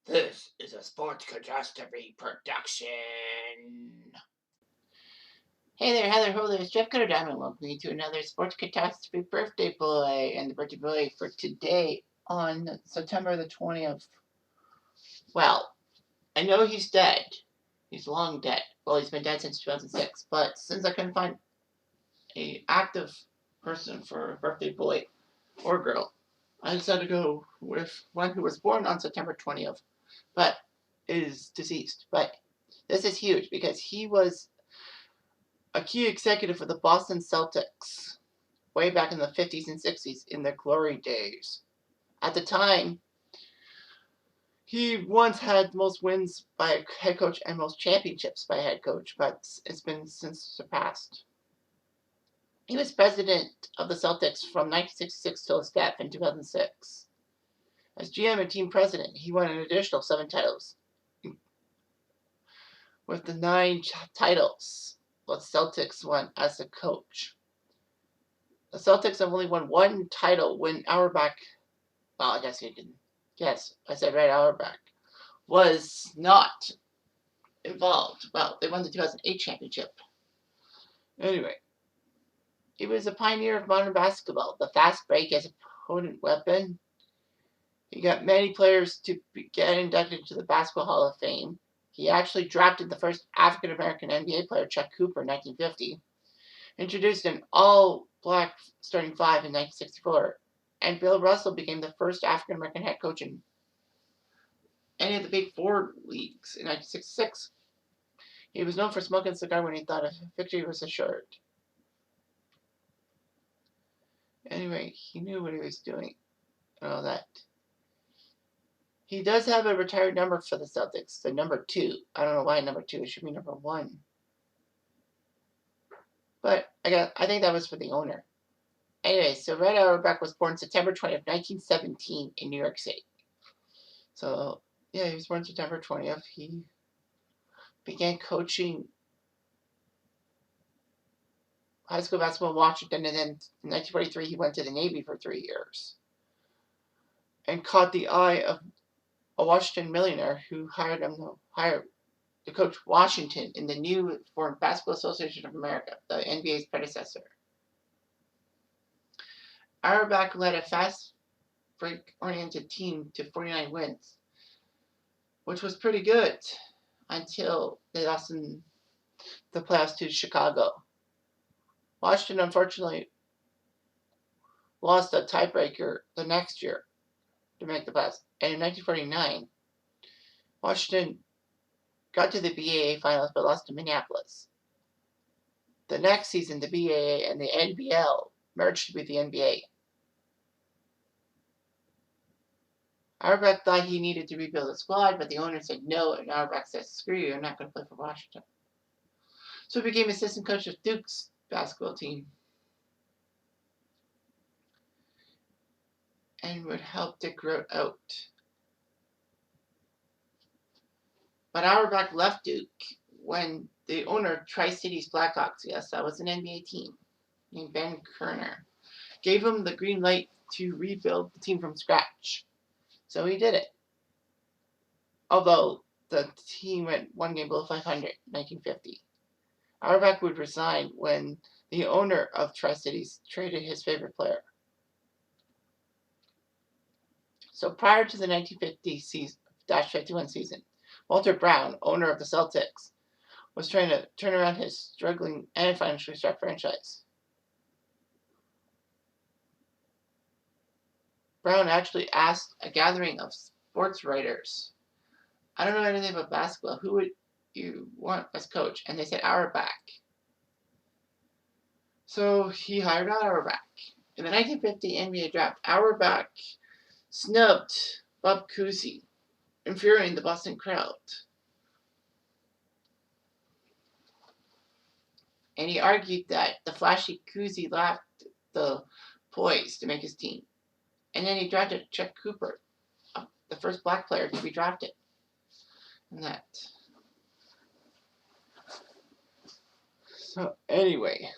This is a Sports Catastrophe production. Hey there, Heather, ho there, it's Jeff Cutter Diamond. Welcome you to another Sports Catastrophe birthday boy. And the birthday boy for today on September the 20th. Well, I know he's dead. He's long dead. Well, he's been dead since 2006. But since I couldn't find an active person for a birthday boy or girl, I decided to go with one who was born on September 20th, but is deceased. But this is huge because he was a key executive for the Boston Celtics way back in the 50s and 60s in their glory days. At the time, he once had most wins by a head coach and most championships by a head coach, but it's been since surpassed. He was president of the Celtics from 1966 till his death in 2006. As GM and team president, he won an additional 7 titles. With the 9 titles the Celtics won as a coach. The Celtics have only won 1 title when Auerbach, well, I guess he didn't. Yes, I said right, Auerbach was not involved. Well, they won the 2008 championship. Anyway, he was a pioneer of modern basketball, the fast break as a potent weapon. He got many players to get inducted into the Basketball Hall of Fame. He actually drafted the first African-American NBA player, Chuck Cooper, in 1950. Introduced an all-black starting 5 in 1964. And Bill Russell became the first African-American head coach in any of the Big Four leagues in 1966. He was known for smoking a cigar when he thought a victory was assured. Anyway, he knew what he was doing and all that. He does have a retired number for the Celtics, the number 2. I don't know why number 2. It should be number 1. But I think that was for the owner. Anyway, so Red Auerbach was born September 20th, 1917 in New York City. So, yeah, he was born September 20th. He began coaching high school basketball in Washington, and then in 1943 he went to the Navy for 3 years. And caught the eye of a Washington millionaire who hired him to coach Washington in the new formed Basketball Association of America, the NBA's predecessor. Auerbach led a fast break-oriented team to 49 wins, which was pretty good until they lost in the playoffs to Chicago. Washington, unfortunately, lost a tiebreaker the next year to make the playoffs. And in 1949, Washington got to the BAA finals but lost to Minneapolis. The next season, the BAA and the NBL merged to be the NBA. Auerbach thought he needed to rebuild the squad, but the owner said no, and Auerbach said, screw you, I'm not going to play for Washington. So he became assistant coach of Duke's basketball team and would help Dick Groat out. But Auerbach left Duke when the owner of Tri-Cities Blackhawks, yes, that was an NBA team, named Ben Kerner, gave him the green light to rebuild the team from scratch. So he did it. Although the team went 1 game below 500 in 1950. Auerbach would resign when the owner of Tri-Cities traded his favorite player. So prior to the 1950-51 season, Walter Brown, owner of the Celtics, was trying to turn around his struggling and financially strapped franchise. Brown actually asked a gathering of sports writers, I don't know anything about basketball, who would you want as coach? And they said Auerbach. So he hired Auerbach. In the 1950 NBA draft, Auerbach snubbed Bob Cousy, infuriating the Boston crowd. And he argued that the flashy Cousy lacked the poise to make his team. And then he drafted Chuck Cooper, the first black player to be drafted. And that. So anyway,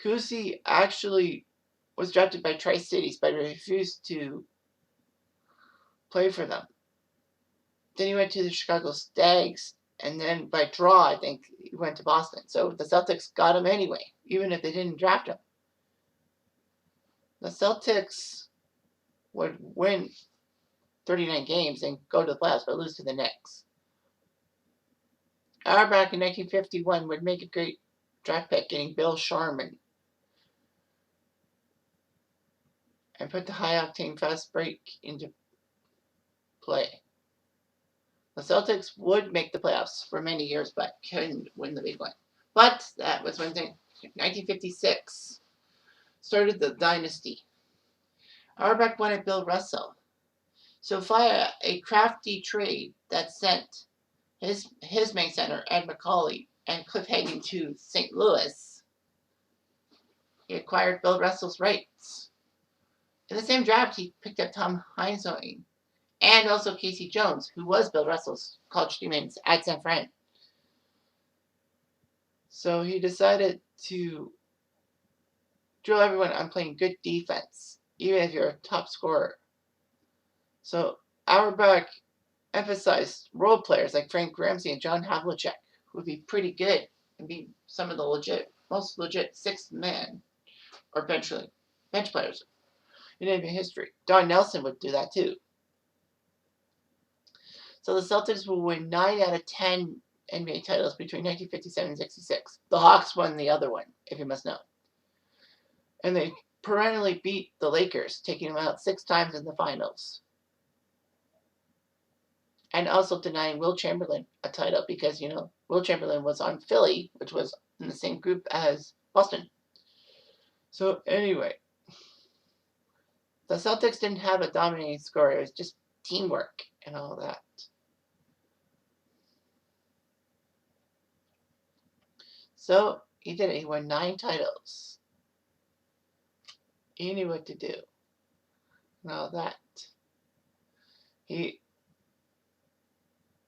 Cousy actually was drafted by Tri-Cities, but refused to play for them. Then he went to the Chicago Stags, and then by draw, I think, he went to Boston. So the Celtics got him anyway, even if they didn't draft him. The Celtics would win 39 games and go to the playoffs, but lose to the Knicks. Auerbach in 1951 would make a great draft pick, getting Bill Sharman, and put the high-octane fast break into play. The Celtics would make the playoffs for many years, but couldn't win the big one. But that was one thing. 1956 started the dynasty. Auerbach wanted Bill Russell. So via a crafty trade that sent his main center, Ed McCauley, and Cliff Hagan to St. Louis, he acquired Bill Russell's rights. In the same draft, he picked up Tom Heinsohn and also Casey Jones, who was Bill Russell's college teammate at San Fran. So he decided to drill everyone on playing good defense, even if you're a top scorer. So Auerbach emphasized role players like Frank Ramsey and John Havlicek, who would be pretty good and be some of the most legit sixth man or bench players in NBA history. Don Nelson would do that too. So the Celtics will win 9 out of 10 NBA titles between 1957 and 66. The Hawks won the other one, if you must know. And they perennially beat the Lakers, taking them out 6 times in the finals. And also denying Will Chamberlain a title because, Will Chamberlain was on Philly, which was in the same group as Boston. So anyway, the Celtics didn't have a dominating scorer. It was just teamwork and all that. So he did it. He won 9 titles. He knew what to do and all that. He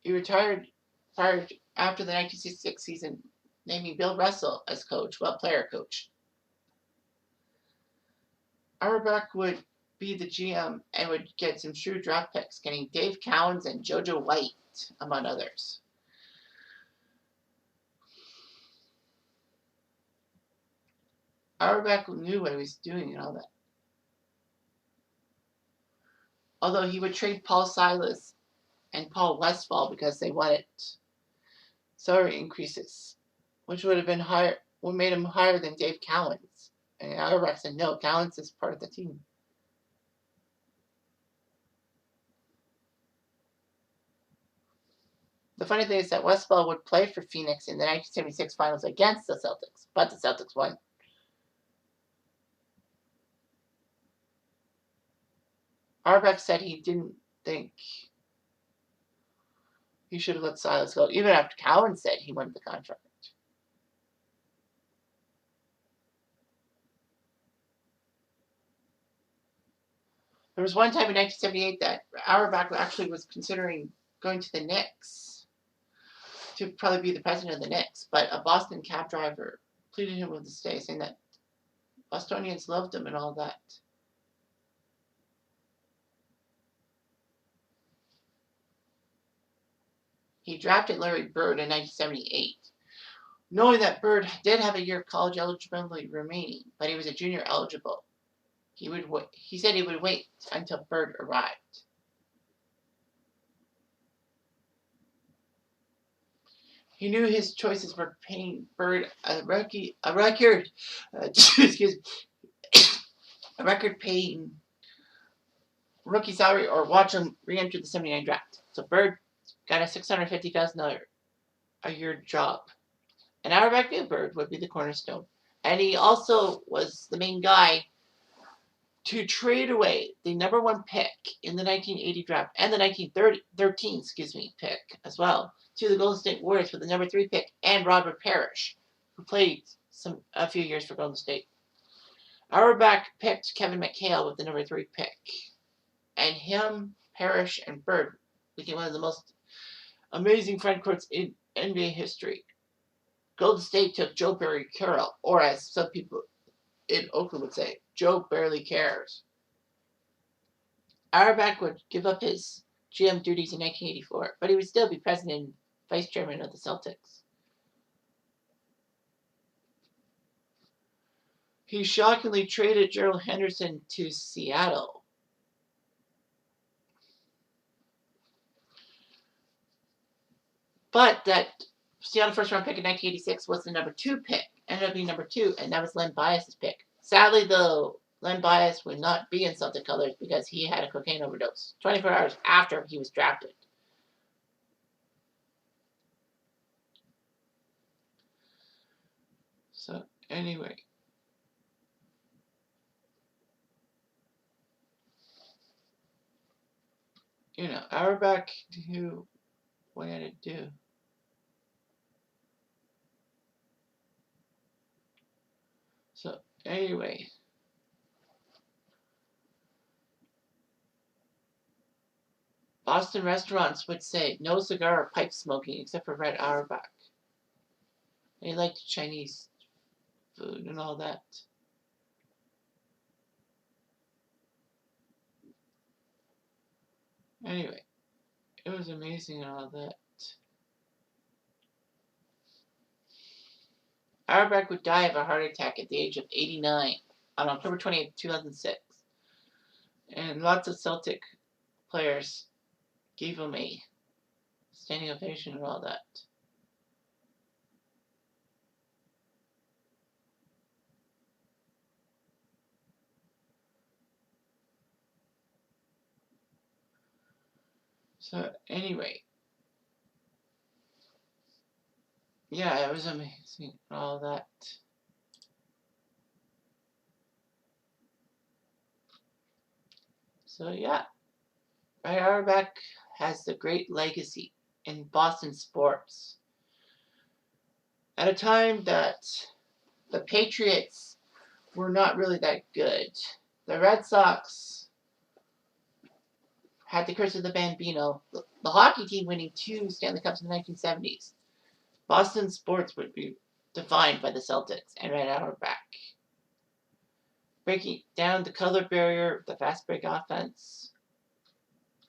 retired after the 1966 season, naming Bill Russell as player coach. Auerbach would be the GM and would get some shrewd draft picks, getting Dave Cowens and JoJo White, among others. Auerbach knew what he was doing and all that. Although he would trade Paul Silas and Paul Westphal because they wanted salary increases, which would have been higher, would made him higher than Dave Cowens. And Auerbach said, no, Cowens is part of the team. The funny thing is that Westphal would play for Phoenix in the 1976 finals against the Celtics, but the Celtics won. Auerbach said he didn't think he should have let Silas go, even after Cowan said he wanted the contract. There was one time in 1978 that Auerbach actually was considering going to the Knicks to probably be the president of the Knicks, but a Boston cab driver pleaded him with to stay, saying that Bostonians loved him and all that. He drafted Larry Bird in 1978, knowing that Bird did have a year of college eligibility remaining, but he was a junior eligible. He said he would wait until Bird arrived. He knew his choices were paying Bird a record paying rookie salary or watch him re-enter the 79 draft. So Bird got a $650,000 a year job. And Auerbach knew Bird would be the cornerstone. And he also was the main guy to trade away the number 1 pick in the 1980 draft and the 1913 pick as well to the Golden State Warriors for the number 3 pick and Robert Parrish, who played a few years for Golden State. Auerbach picked Kevin McHale with the number 3 pick. And him, Parrish, and Bird became one of the most amazing front courts in NBA history. Golden State took Joe Barry Carroll, or as some people in Oakland would say, Joe barely cares. Auerbach would give up his GM duties in 1984, but he would still be president and vice chairman of the Celtics. He shockingly traded Gerald Henderson to Seattle. But that Seattle first round pick in 1986 was the number 2 pick. Ended up being number 2, and that was Len Bias's pick. Sadly, though, Len Bias would not be in Celtic colors because he had a cocaine overdose 24 hours after he was drafted. So, anyway. You know, Auerbach knew what he had to do. So, anyway. Boston restaurants would say no cigar or pipe smoking except for Red Auerbach. They liked Chinese food and all that. Anyway, it was amazing and all that. Auerbach would die of a heart attack at the age of 89 on October 28, 2006. And lots of Celtic players gave him a standing ovation and all that. So anyway, yeah, it was amazing and all that. So yeah, Ray Auerbach has a great legacy in Boston sports. At a time that the Patriots were not really that good. The Red Sox had the curse of the Bambino. The hockey team winning 2 Stanley Cups in the 1970s. Boston sports would be defined by the Celtics and Red Auerbach. Breaking down the color barrier, the fast break offense.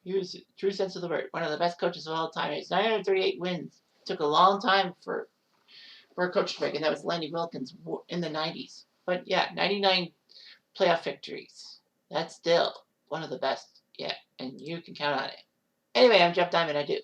He was, true sense of the word, one of the best coaches of all time. His 938 wins took a long time for a coach to break, and that was Lenny Wilkins in the 90s. But yeah, 99 playoff victories. That's still one of the best yet, and you can count on it. Anyway, I'm Jeff Diamond. I do.